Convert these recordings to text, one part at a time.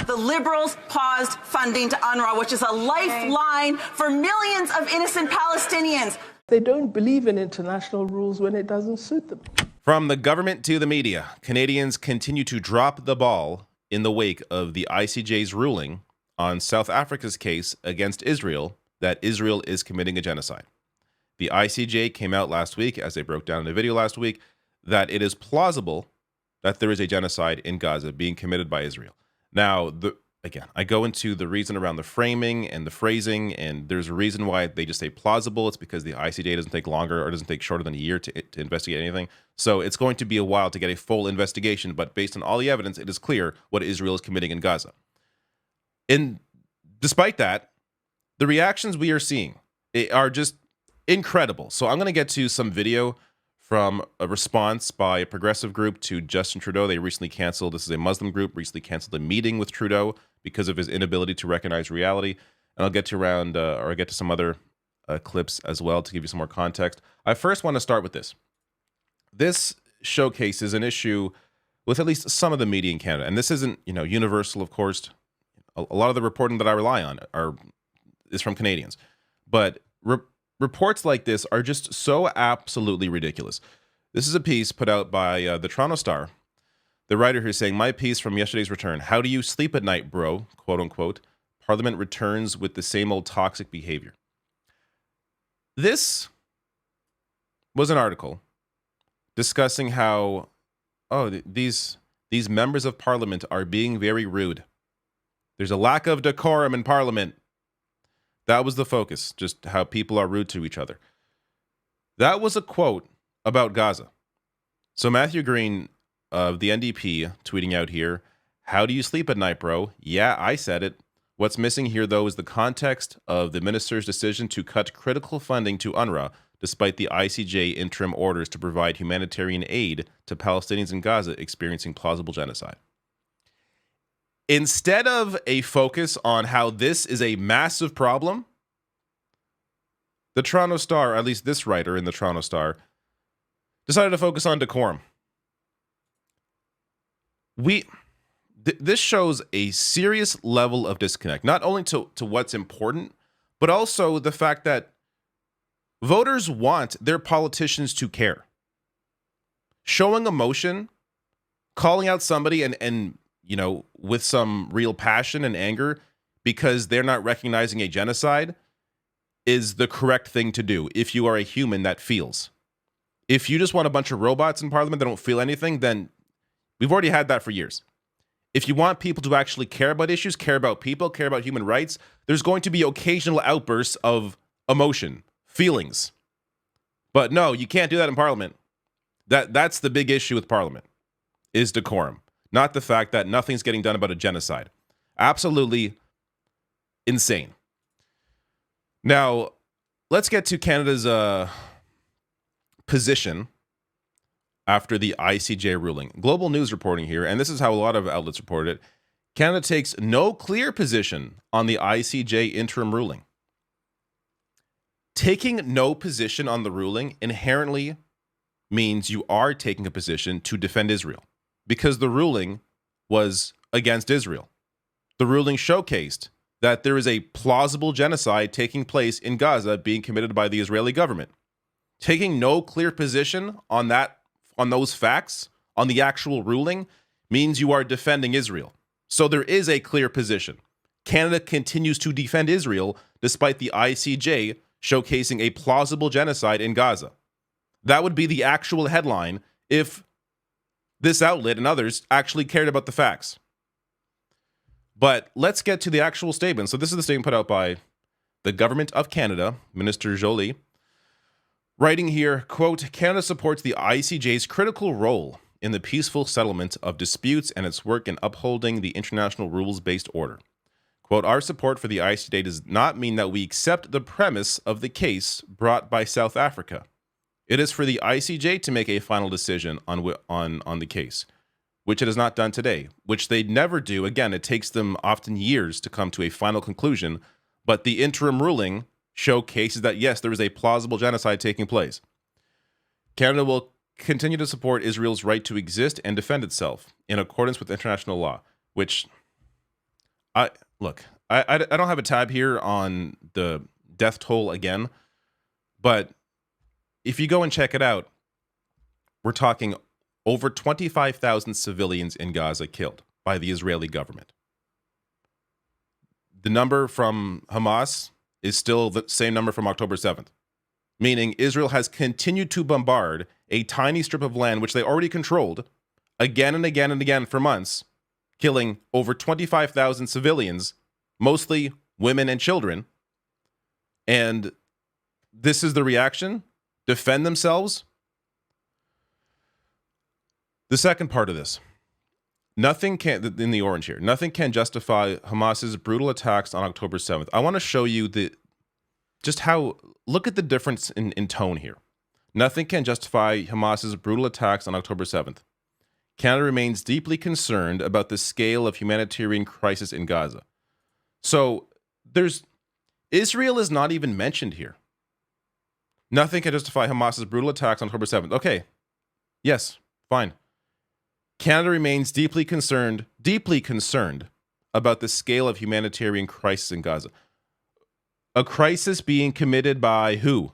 the Liberals paused funding to UNRWA, which is a lifeline for millions of innocent Palestinians. They don't believe in international rules when it doesn't suit them. From the government to the media, Canadians continue to drop the ball in the wake of the ICJ's ruling on South Africa's case against Israel that Israel is committing a genocide. The ICJ came out last week, as they broke down in a video last week, that it is plausible that there is a genocide in Gaza being committed by Israel. Now, again, I go into the reason around the framing and the phrasing, and there's a reason why they just say plausible. It's because the ICJ doesn't take longer or doesn't take shorter than a year to investigate anything. So it's going to be a while to get a full investigation, but based on all the evidence, it is clear what Israel is committing in Gaza. And despite that, the reactions we are seeing are just incredible. So I'm going to get to some video from a response by a progressive group to Justin Trudeau. They recently canceled, this is a Muslim group, recently canceled a meeting with Trudeau because of his inability to recognize reality. And I'll get to some other clips as well to give you some more context. I first want to start with this. This showcases an issue with at least some of the media in Canada. And this isn't, universal, of course. A lot of the reporting that I rely on is from Canadians. But reports like this are just so absolutely ridiculous. This is a piece put out by the Toronto Star. The writer here is saying, my piece from yesterday's return, how do you sleep at night, bro, quote unquote. Parliament returns with the same old toxic behavior. This was an article discussing how, these members of Parliament are being very rude. There's a lack of decorum in Parliament. That was the focus, just how people are rude to each other. That was a quote about Gaza. So Matthew Green of the NDP tweeting out here, how do you sleep at night, bro? Yeah, I said it. What's missing here, though, is the context of the minister's decision to cut critical funding to UNRWA, despite the ICJ interim orders to provide humanitarian aid to Palestinians in Gaza experiencing plausible genocide. Instead of a focus on how this is a massive problem, the Toronto Star, at least this writer in the Toronto Star, decided to focus on decorum. This shows a serious level of disconnect, not only to what's important, but also the fact that voters want their politicians to care. Showing emotion, calling out somebody and with some real passion and anger because they're not recognizing a genocide is the correct thing to do if you are a human that feels. If you just want a bunch of robots in Parliament that don't feel anything, then we've already had that for years. If you want people to actually care about issues, care about people, care about human rights, there's going to be occasional outbursts of emotion, feelings. But no, you can't do that in Parliament. That's the big issue with Parliament, is decorum. Not the fact that nothing's getting done about a genocide. Absolutely insane. Now, let's get to Canada's position after the ICJ ruling. Global News reporting here, and this is how a lot of outlets reported it. Canada takes no clear position on the ICJ interim ruling. Taking no position on the ruling inherently means you are taking a position to defend Israel, because the ruling was against Israel. The ruling showcased that there is a plausible genocide taking place in Gaza being committed by the Israeli government. Taking no clear position on those facts, on the actual ruling, means you are defending Israel. So there is a clear position. Canada continues to defend Israel despite the ICJ showcasing a plausible genocide in Gaza. That would be the actual headline if this outlet and others actually cared about the facts. But let's get to the actual statement. So this is the statement put out by the Government of Canada, Minister Joly, writing here, quote, Canada supports the ICJ's critical role in the peaceful settlement of disputes and its work in upholding the international rules-based order. Quote, our support for the ICJ does not mean that we accept the premise of the case brought by South Africa. It is for the ICJ to make a final decision on the case, which it has not done today, which they never do. Again, it takes them often years to come to a final conclusion, but the interim ruling showcases that, yes, there is a plausible genocide taking place. Canada will continue to support Israel's right to exist and defend itself in accordance with international law, which I look, I don't have a tab here on the death toll again, but if you go and check it out, we're talking over 25,000 civilians in Gaza killed by the Israeli government. The number from Hamas is still the same number from October 7th, meaning Israel has continued to bombard a tiny strip of land which they already controlled again and again and again for months, killing over 25,000 civilians, mostly women and children. And this is the reaction? Defend themselves? The second part of this, nothing can, in the orange here, nothing can justify Hamas's brutal attacks on October 7th. I want to show you just how, look at the difference in tone here. Nothing can justify Hamas's brutal attacks on October 7th. Canada remains deeply concerned about the scale of humanitarian crisis in Gaza. So Israel is not even mentioned here. Nothing can justify Hamas's brutal attacks on October 7th. Okay, yes, fine. Canada remains deeply concerned about the scale of humanitarian crisis in Gaza. A crisis being committed by who?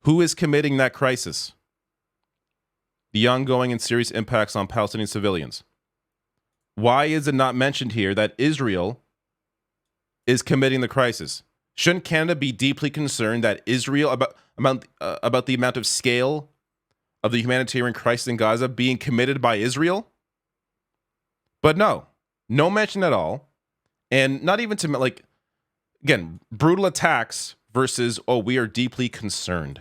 Who is committing that crisis? The ongoing and serious impacts on Palestinian civilians. Why is it not mentioned here that Israel is committing the crisis? Shouldn't Canada be deeply concerned that Israel about the amount of scale of the humanitarian crisis in Gaza being committed by Israel? But no mention at all. And not even to, like, again, brutal attacks versus, oh, we are deeply concerned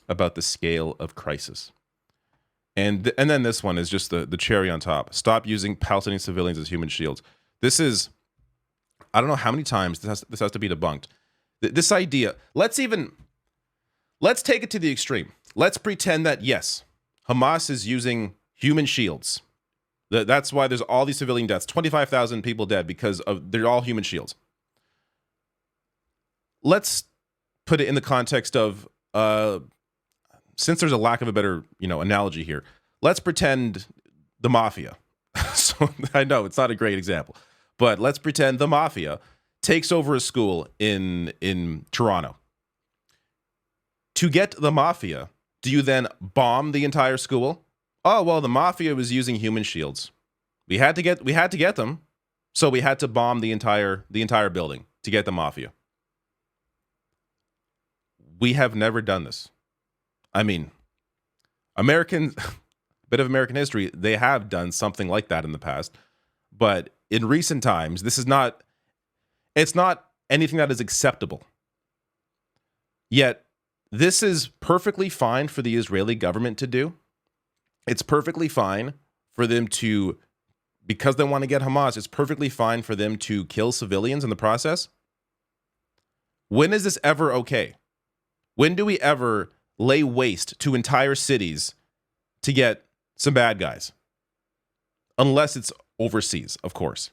about the scale of crisis. And then this one is just the cherry on top. Stop using Palestinian civilians as human shields. This is, I don't know how many times this has to be debunked. This idea, let's take it to the extreme. Let's pretend that, yes, Hamas is using human shields. That's why there's all these civilian deaths, 25,000 people dead because they're all human shields. Let's put it in the context of, since there's a lack of a better, analogy here, let's pretend the mafia. So I know it's not a great example, but let's pretend the mafia takes over a school in Toronto. To get the mafia, do you then bomb the entire school? Oh, well, the mafia was using human shields. We had to get them, so we had to bomb the entire building to get the mafia. We have never done this. I mean, bit of American history, they have done something like that in the past. But in recent times, it's not anything that is acceptable. Yet, this is perfectly fine for the Israeli government to do. It's perfectly fine for them to, because they want to get Hamas, it's perfectly fine for them to kill civilians in the process. When is this ever okay? When do we ever lay waste to entire cities to get some bad guys? Unless it's overseas, of course.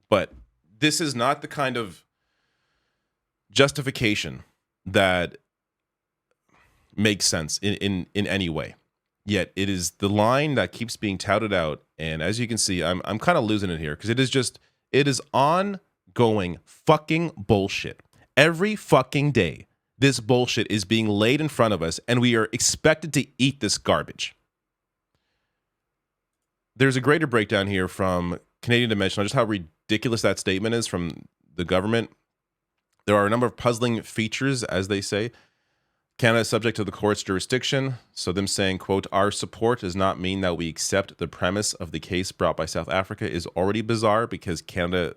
But this is not the kind of justification that makes sense in any way. Yet it is the line that keeps being touted out. And as you can see, I'm kind of losing it here because it is ongoing fucking bullshit. Every fucking day, this bullshit is being laid in front of us, and we are expected to eat this garbage. There's a greater breakdown here from Canadian Dimension on just how ridiculous that statement is from the government. There are a number of puzzling features, as they say. Canada is subject to the court's jurisdiction, so them saying, quote, our support does not mean that we accept the premise of the case brought by South Africa is already bizarre because Canada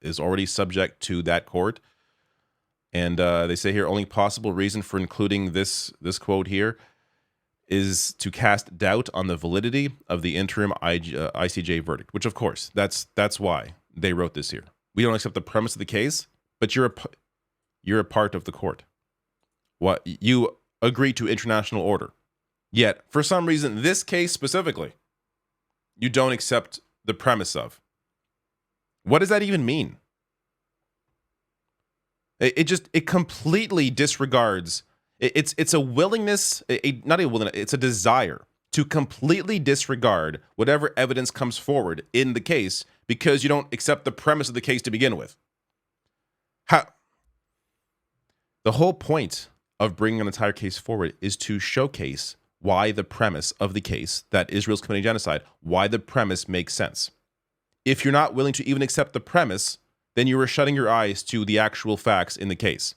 is already subject to that court. And they say here, only possible reason for including this quote here is to cast doubt on the validity of the interim ICJ verdict, which, of course, that's why they wrote this here. We don't accept the premise of the case, but you're a part of the court. What you agree to international order. Yet, for some reason, this case specifically, you don't accept the premise of. What does that even mean? It completely disregards. It's a willingness, not a willingness. It's a desire to completely disregard whatever evidence comes forward in the case because you don't accept the premise of the case to begin with. How? The whole point of bringing an entire case forward is to showcase why the premise of the case that Israel's committing genocide, why the premise makes sense. If you're not willing to even accept the premise, then you are shutting your eyes to the actual facts in the case.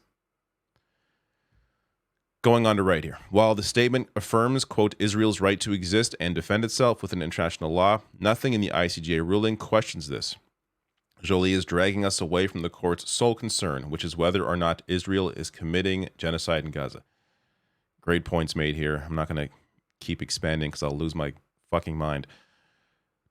Going on to right here. While the statement affirms, quote, Israel's right to exist and defend itself within international law, nothing in the ICJ ruling questions this. Jolie is dragging us away from the court's sole concern, which is whether or not Israel is committing genocide in Gaza. Great points made here. I'm not going to keep expanding because I'll lose my fucking mind.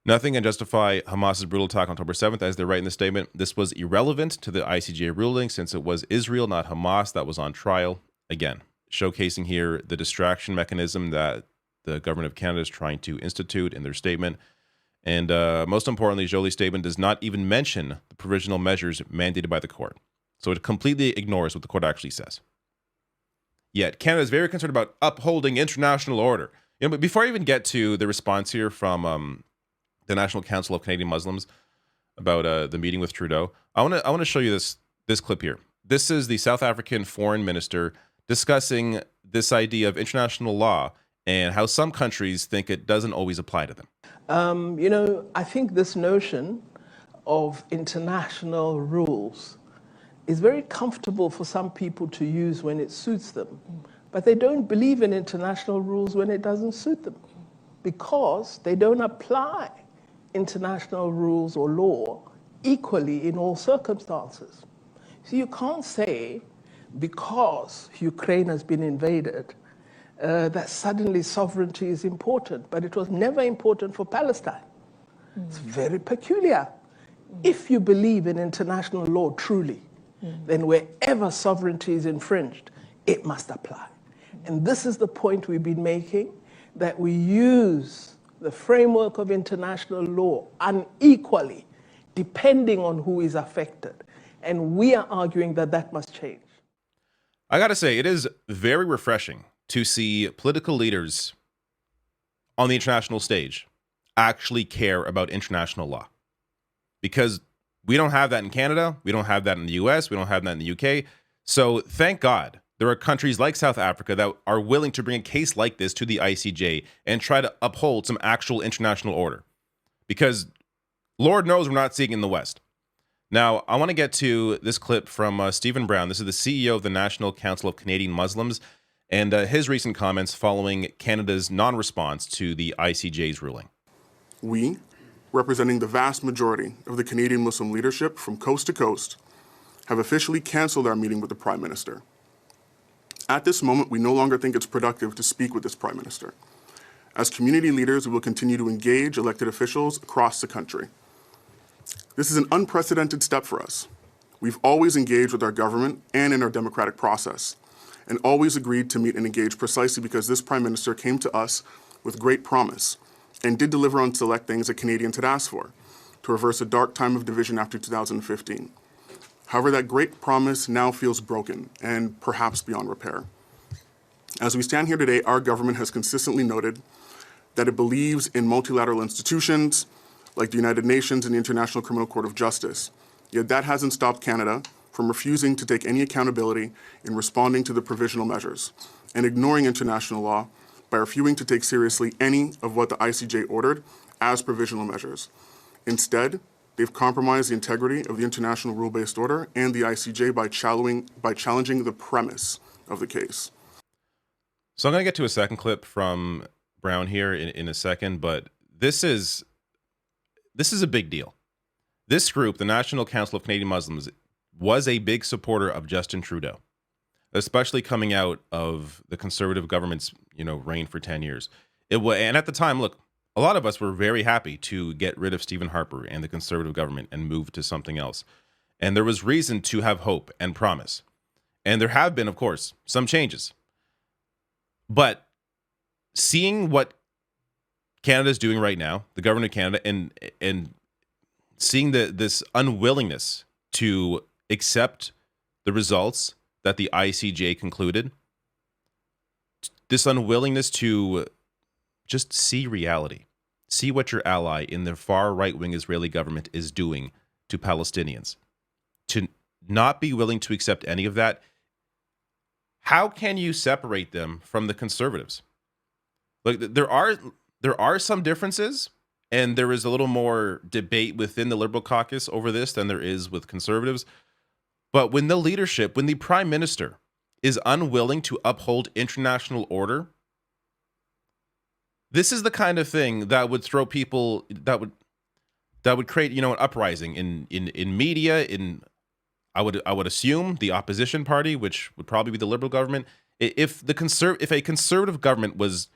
Nothing can justify Hamas's brutal attack on October 7th, as they write in the statement. This was irrelevant to the ICJ ruling since it was Israel, not Hamas, that was on trial. Again, showcasing here the distraction mechanism that the government of Canada is trying to institute in their statement. And most importantly, Jolie's statement does not even mention the provisional measures mandated by the court. So it completely ignores what the court actually says. Yet Canada is very concerned about upholding international order. But before I even get to the response here from the National Council of Canadian Muslims about the meeting with Trudeau, I want to show you this clip here. This is the South African foreign minister discussing this idea of international law and how some countries think it doesn't always apply to them. I think this notion of international rules is very comfortable for some people to use when it suits them, but they don't believe in international rules when it doesn't suit them because they don't apply international rules or law equally in all circumstances. So you can't say because Ukraine has been invaded that suddenly sovereignty is important, but it was never important for Palestine. It's very peculiar. If you believe in international law truly, then wherever sovereignty is infringed, it must apply. And this is the point we've been making, that we use the framework of international law unequally, depending on who is affected. And we are arguing that that must change. I got to say, it is very refreshing to see political leaders on the international stage actually care about international law. Because we don't have that in Canada, we don't have that in the US, we don't have that in the UK. So thank God there are countries like South Africa that are willing to bring a case like this to the ICJ and try to uphold some actual international order. Because Lord knows we're not seeing it in the West. Now, I want to get to this clip from Stephen Brown. This is the CEO of the National Council of Canadian Muslims, and his recent comments following Canada's non-response to the ICJ's ruling. We, representing the vast majority of the Canadian Muslim leadership from coast to coast, have officially canceled our meeting with the Prime Minister. At this moment, we no longer think it's productive to speak with this Prime Minister. As community leaders, we will continue to engage elected officials across the country. This is an unprecedented step for us. We've always engaged with our government and in our democratic process, and always agreed to meet and engage precisely because this Prime Minister came to us with great promise and did deliver on select things that Canadians had asked for, to reverse a dark time of division after 2015. However, that great promise now feels broken and perhaps beyond repair. As we stand here today, our government has consistently noted that it believes in multilateral institutions like the United Nations and the International Criminal Court of Justice. Yet that hasn't stopped Canada from refusing to take any accountability in responding to the provisional measures and ignoring international law by refusing to take seriously any of what the ICJ ordered as provisional measures. Instead, they've compromised the integrity of the international rule-based order and the ICJ by challenging the premise of the case. So I'm going to get to a second clip from Brown here in a second, but this is a big deal. This group, the National Council of Canadian Muslims, was a big supporter of Justin Trudeau, especially coming out of the Conservative government's, reign for 10 years. And at the time, look, a lot of us were very happy to get rid of Stephen Harper and the Conservative government and move to something else. And there was reason to have hope and promise. And there have been, of course, some changes. But seeing what Canada's doing right now, the government of Canada, and seeing this unwillingness to accept the results that the ICJ concluded, this unwillingness to just see reality. See what your ally in the far right-wing Israeli government is doing to Palestinians. To not be willing to accept any of that, how can you separate them from the conservatives? Like, there are some differences, and there is a little more debate within the Liberal caucus over this than there is with conservatives. But when the leadership, when the prime minister is unwilling to uphold international order, this is the kind of thing that would throw people, that would create, an uprising in media, I would assume the opposition party, which would probably be the Liberal government. If a conservative government was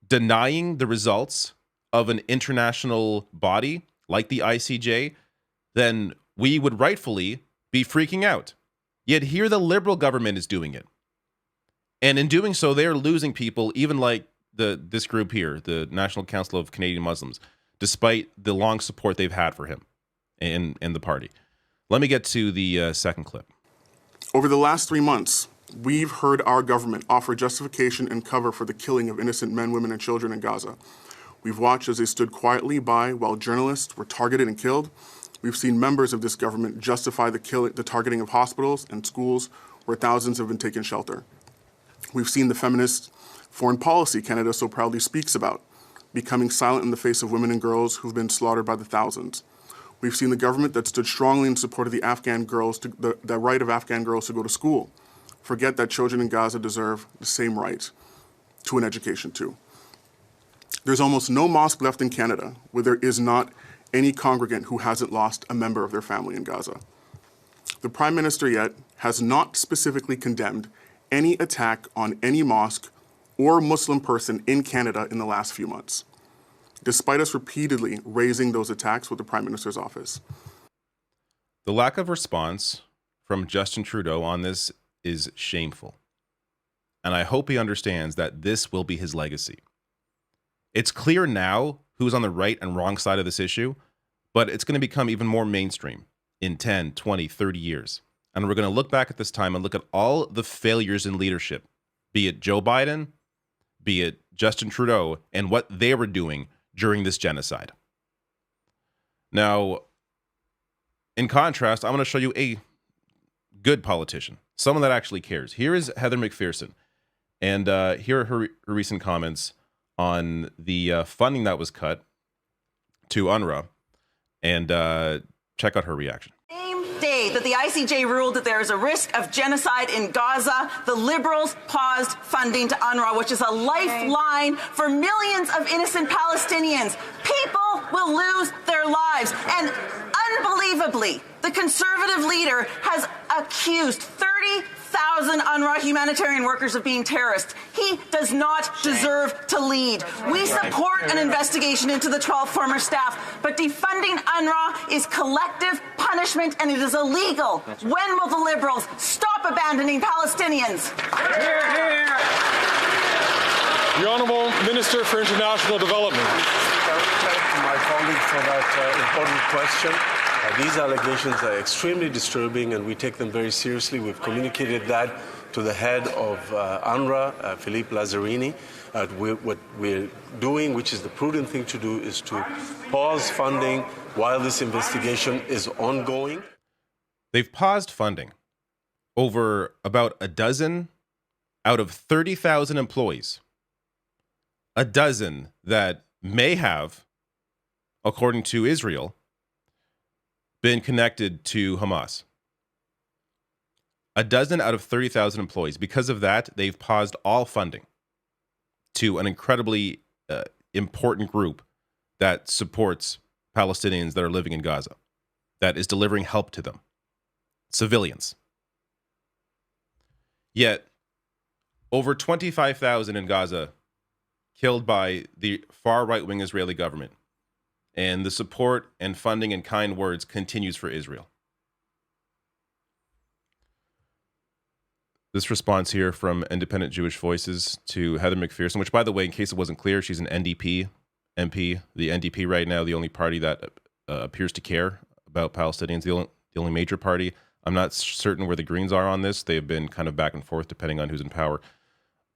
denying the results of an international body like the ICJ, then we would rightfully be freaking out. Yet here the Liberal government is doing it. And in doing so, they're losing people, even like this group here, the National Council of Canadian Muslims, despite the long support they've had for him and the party. Let me get to the second clip. Over the last 3 months, we've heard our government offer justification and cover for the killing of innocent men, women, and children in Gaza. We've watched as they stood quietly by while journalists were targeted and killed. We've seen members of this government justify the targeting of hospitals and schools where thousands have been taken shelter. We've seen the feminist foreign policy Canada so proudly speaks about becoming silent in the face of women and girls who've been slaughtered by the thousands. We've seen the government that stood strongly in support of the Afghan girls, the right of Afghan girls to go to school, forget that children in Gaza deserve the same right to an education too. There's almost no mosque left in Canada where there is not any congregant who hasn't lost a member of their family in Gaza. The Prime Minister yet has not specifically condemned any attack on any mosque or Muslim person in Canada in the last few months, despite us repeatedly raising those attacks with the Prime Minister's office. The lack of response from Justin Trudeau on this is shameful. And I hope he understands that this will be his legacy. It's clear now who's on the right and wrong side of this issue, but it's going to become even more mainstream in 10, 20, 30 years. And we're going to look back at this time and look at all the failures in leadership, be it Joe Biden, be it Justin Trudeau, and what they were doing during this genocide. Now, in contrast, I'm going to show you a good politician, someone that actually cares. Here is Heather McPherson, and here are her recent comments on the funding that was cut to UNRWA, and check out her reaction. Same day that the ICJ ruled that there is a risk of genocide in Gaza, the Liberals paused funding to UNRWA, which is a lifeline for millions of innocent Palestinians. People will lose their lives. And unbelievably, the Conservative leader has accused 30,000 UNRWA humanitarian workers of being terrorists. He does not deserve to lead. We support an investigation into the 12 former staff, but defunding UNRWA is collective punishment and it is illegal. When will the Liberals stop abandoning Palestinians? The Honourable Minister for International Development. Thank my colleague for that important question. These allegations are extremely disturbing and we take them very seriously. We've communicated that to the head of UNRWA, Philippe Lazzarini. What we're doing, which is the prudent thing to do, is to pause funding while this investigation is ongoing. They've paused funding over about a dozen out of 30,000 employees. A dozen that may have, according to Israel, been connected to Hamas. A dozen out of 30,000 employees. Because of that, they've paused all funding to an incredibly important group that supports Palestinians that are living in Gaza, that is delivering help to them, civilians. Yet, over 25,000 in Gaza killed by the far right-wing Israeli government. And the support and funding and kind words continues for Israel. This response here from Independent Jewish Voices to Heather McPherson, which, by the way, in case it wasn't clear, she's an NDP MP. The NDP right now, the only party that appears to care about Palestinians, the only major party. I'm not certain where the Greens are on this. They've been kind of back and forth depending on who's in power.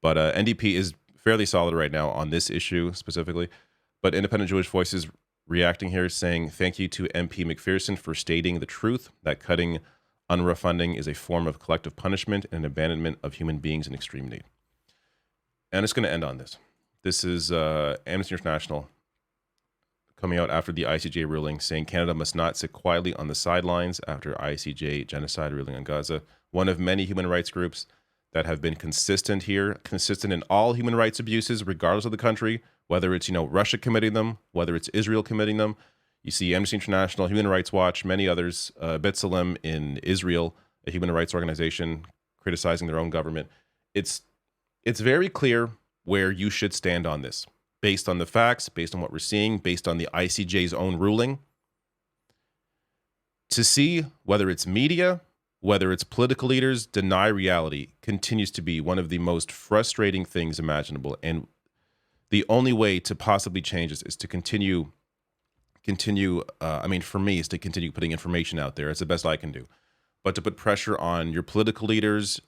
But NDP is fairly solid right now on this issue specifically. But Independent Jewish Voices reacting here, saying thank you to MP McPherson for stating the truth that cutting UNRWA funding is a form of collective punishment and abandonment of human beings in extreme need. And it's going to end on this. This is Amnesty International coming out after the ICJ ruling, saying Canada must not sit quietly on the sidelines after ICJ genocide ruling on Gaza. One of many human rights groups that have been consistent here, consistent in all human rights abuses, regardless of the country, whether it's, Russia committing them, whether it's Israel committing them. You see Amnesty International, Human Rights Watch, many others, B'Tselem in Israel, a human rights organization criticizing their own government. It's very clear where you should stand on this, based on the facts, based on what we're seeing, based on the ICJ's own ruling. To see whether it's media, whether it's political leaders deny reality continues to be one of the most frustrating things imaginable. And the only way to possibly change this is to continue, for me, is to continue putting information out there. It's the best I can do. But to put pressure on your political leaders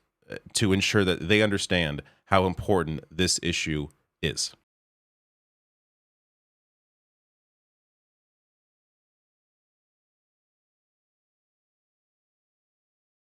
to ensure that they understand how important this issue is.